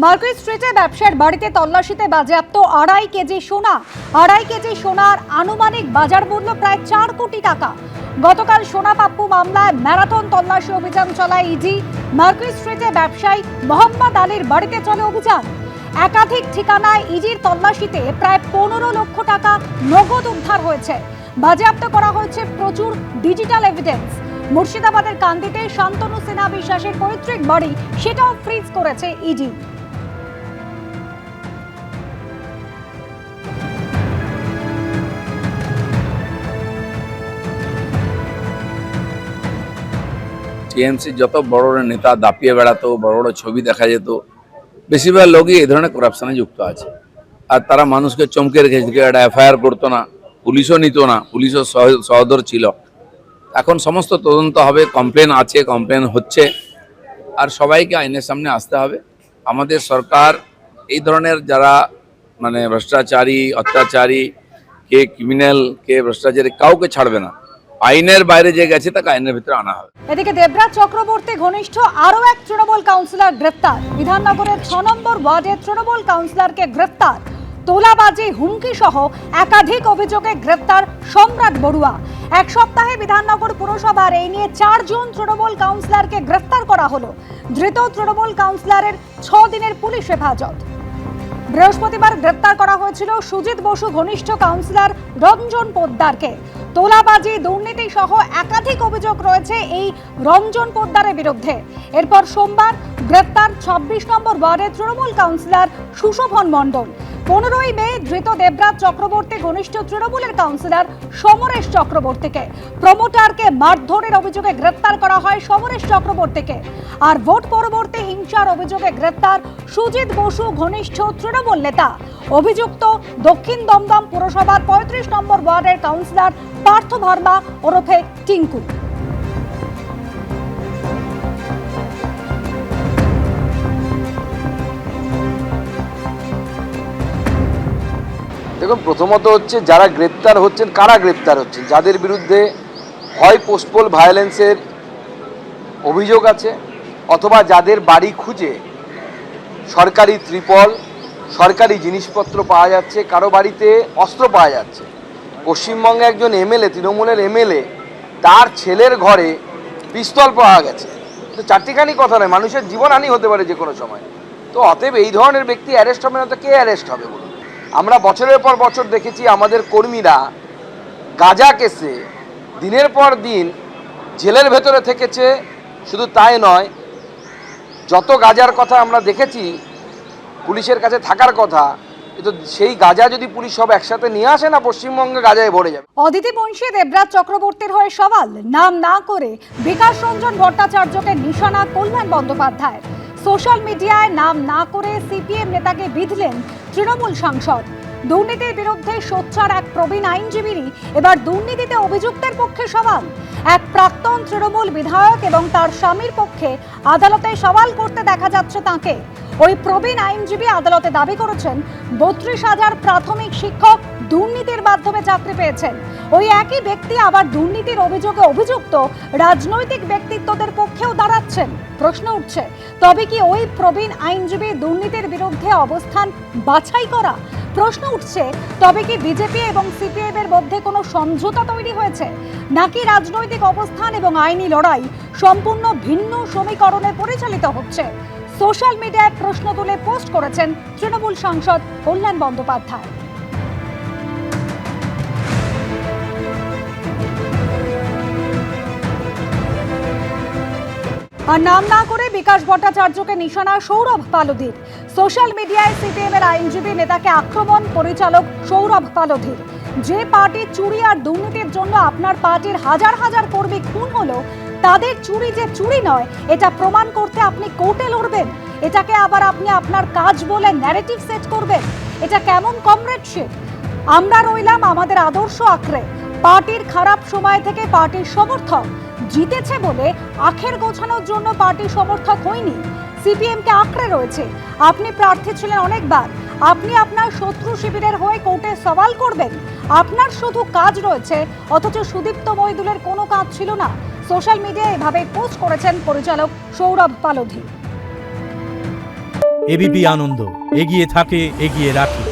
Market স্ট্রিটে ব্যবসার বাড়িতে তল্লাশিতে বাজেয়াপ্ত 2.5 কেজি সোনা। 2.5 কেজি সোনার আনুমানিক বাজার মূল্য প্রায় 4 কোটি টাকা। গতকাল সোনা পাপ্পু মামলায় ম্যারাথন তল্লাশি অভিযান চালায় ইডি। মার্কেট স্ট্রিটে ব্যবসায়ী মোহাম্মদ আলীর বাড়িতে চলে অভিযান। একাধিক ঠিকানায় ইডির তল্লাশিতে প্রায় 15 লক্ষ টাকা নগদ উদ্ধার হয়েছে। বাজেয়াপ্ত করা হয়েছে প্রচুর ডিজিটাল এভিডেন্স। মুর্শিদাবাদের কান্দিতে শান্তনু সিনহা বিশ্বাসের পৈতৃক বাড়ি, সেটাও ফ্রিজ করেছে ইডি। টিএমসি যত বড় বড় নেতা দাপিয়ে বেড়াতো, বড় বড় ছবি দেখা যেত, বেশিরভাগ লোকই এই ধরনের করাপশনে যুক্ত আছে। আর তারা মানুষকে চমকে রেখেছে, একটা এফআইআর করতো না, পুলিশও নিত না, পুলিশও সহদর ছিল। এখন সমস্ত তদন্ত হবে, কমপ্লেন আছে, কমপ্লেন হচ্ছে, আর সবাইকে আইনের সামনে আসতে হবে। আমাদের সরকার এই ধরনের যারা ভ্রষ্টাচারী, অত্যাচারী, কে ক্রিমিনাল, কে ভ্রষ্টাচারী, কাউকে ছাড়বে না। আইনের বাইরে যে গেছে তাকে আইনের ভিতরে আনা হবে। এদিকে দেবরাজ চক্রবর্তী ঘনিষ্ঠ আরো এক তৃণমূল কাউন্সিলর গ্রেফতার। বিধাননগরের 6 নম্বর ওয়ার্ডের তৃণমূল কাউন্সিলরকে গ্রেফতার। তোলাবাজি, হুমকি সহ একাধিক অভিযোগে গ্রেফতার সম্রাট বড়ুয়া। এক সপ্তাহে বিধাননগর পুরসভার এই নিয়ে 4 জন তৃণমূল কাউন্সিলরকে গ্রেফতার করা হলো। ধৃত তৃণমূল কাউন্সিলরের 6 দিনের পুলিশ হেফাজত। বৃহস্পতিবার গ্রেফতার করা হয়েছিল সুজিত বসু ঘনিষ্ঠ কাউন্সিলর রঞ্জন পোদ্দারকে। তোলাবাজি, দুর্নীতি সহ একাধিক অভিযোগ রয়েছে এই রঞ্জন পোদ্দারের বিরুদ্ধে। এরপর সোমবার গ্রেফতার 26 নম্বর ওয়ার্ডের তৃণমূল কাউন্সিলর সুশোভন মণ্ডল। 15ই মে ধৃত দেবরাজ চক্রবর্তী ঘনিষ্ঠ তৃণমূলের কাউন্সিলর সমরেশ চক্রবর্তীকে। প্রমোটারকে মারধরের অভিযোগে গ্রেফতার করা হয় সমরেশ চক্রবর্তীকে। আর ভোট পরবর্তী হিংসার অভিযোগে গ্রেফতার সুজিত বসু ঘনিষ্ঠ তৃণমূল নেতা। অভিযুক্ত দক্ষিণ দমদম পুরসভার 35 নম্বর ওয়ার্ডের কাউন্সিলর পার্থ ভার্মা ওরফে টিঙ্কু। দেখুন, প্রথমত হচ্ছে যারা গ্রেপ্তার হচ্ছেন, কারা গ্রেপ্তার হচ্ছেন, যাদের বিরুদ্ধে হয় পোস্টপোল ভায়োলেন্সের অভিযোগ আছে, অথবা যাদের বাড়ি খুঁজে সরকারি ত্রিপল, সরকারি জিনিসপত্র পাওয়া যাচ্ছে, কারো বাড়িতে অস্ত্র পাওয়া যাচ্ছে। পশ্চিমবঙ্গে একজন এমএলএ, তৃণমূলের এমএলএ, তার ছেলের ঘরে পিস্তল পাওয়া গেছে। তো চারটিখানি কথা নয়, মানুষের জীবনহানি হতে পারে যে কোনো সময়। তো অতএব এই ধরনের ব্যক্তি অ্যারেস্ট হবে না তো কে অ্যারেস্ট হবে বলুন? আমরা বছরের পর বছর দেখেছি আমাদের কর্মীরা গাঁজা কেসে দিনের পর দিন জেলের ভেতরে থেকেছে। শুধু তাই নয়, যত গাঁজার কথা আমরা দেখেছি পুলিশের কাছে থাকার কথা, কিন্তু সেই গাঁজা যদি পুলিশ সব একসাথে নিয়ে আসে না, পশ্চিমবঙ্গে গাঁজায় ভরে যাবে। অদিতি মুন্সি দেবরাজ চক্রবর্তীর হয়ে সওয়াল। নাম না করে বিকাশ রঞ্জন ভট্টাচার্যকে নিশানা কল্যাণ বন্দ্যোপাধ্যায়। সোশ্যাল মিডিয়ায় নাম না করে সিপিএম নেতাকে বিঁধলেন তৃণমূল সাংসদ। দুর্নীতির বিরুদ্ধে সোচ্চার এক প্রবীণ আইনজীবীরই এবার দুর্নীতিতে অভিযুক্তের পক্ষে সওয়াল। এক প্রাক্তন তৃণমূল বিধায়ক এবং তার স্বামীর পক্ষে আদালতে সওয়াল করতে দেখা যাচ্ছে তাঁকে। ওই প্রবীণ আইনজীবী আদালতে দাবি করেছেন 32,000 প্রাথমিক শিক্ষক দুর্নীতির মাধ্যমে চাকরি পেয়েছেন। ওই একই ব্যক্তি আবার দুর্নীতির অভিযোগে অভিযুক্ত রাজনৈতিক ব্যক্তিত্বদের পক্ষেও দাঁড়াচ্ছেন। প্রশ্ন উঠছে, তবে কি ওই প্রবীণ আইনজীবী দুর্নীতির বিরুদ্ধে অবস্থান বাছাই করা? প্রশ্ন উঠছে, তবে কি বিজেপি এবং সিপিএম এর মধ্যে কোনো সমঝোতা তৈরি হয়েছে, নাকি রাজনৈতিক অবস্থান এবং আইনি লড়াই সম্পূর্ণ ভিন্ন সমীকরণে পরিচালিত হচ্ছে? সোশ্যাল মিডিয়ায় প্রশ্ন তুলে পোস্ট করেছেন তৃণমূল সাংসদ কল্যাণ বন্দ্যোপাধ্যায়। আর নাম না করে বিকাশ ভট্টাচার্যকে নিশানা সৌরভ পালোধির। সোশ্যাল মিডিয়ায় সিপিএম এর আইনজীবী নেতাকে আক্রমণ পরিচালক সৌরভ পালোধির। যে পার্টি চুরি আর দুর্নীতির জন্য আপনার পার্টির হাজার হাজার কর্মী খুন হলো, তাদের চুরি যে চুরি নয় এটা প্রমাণ করতে আপনি কোর্টে লড়বেন। এটাকে আবার আপনি আপনার কাজ বলে ন্যারেটিভ সেট করবেন। এটা কেমন কমরেডশিপ? আমরা রইলাম আমাদের আদর্শ আঁকড়ে। পার্টির খারাপ সময় থেকে পার্টির সমর্থক, জিতেছে বলে আখের গোছানোর জন্য পার্টির সমর্থক হয়নি। সিপিএমকে আঁকড়ে রয়েছে। আপনি প্রার্থী ছিলেন অনেকবার, আপনি আপনার শত্রু শিবিরের হয়ে কোর্টে সওয়াল করবেন। আপনার শুধু কাজ রয়েছে, অথচ সুদীপ্ত মইদুলের কোনো কাজ ছিল না। সোশ্যাল মিডিয়ায় এভাবে পোস্ট করেছেন পরিচালক সৌরভ পালোধি। এবিপি আনন্দ, এগিয়ে থাকে, এগিয়ে রাখে।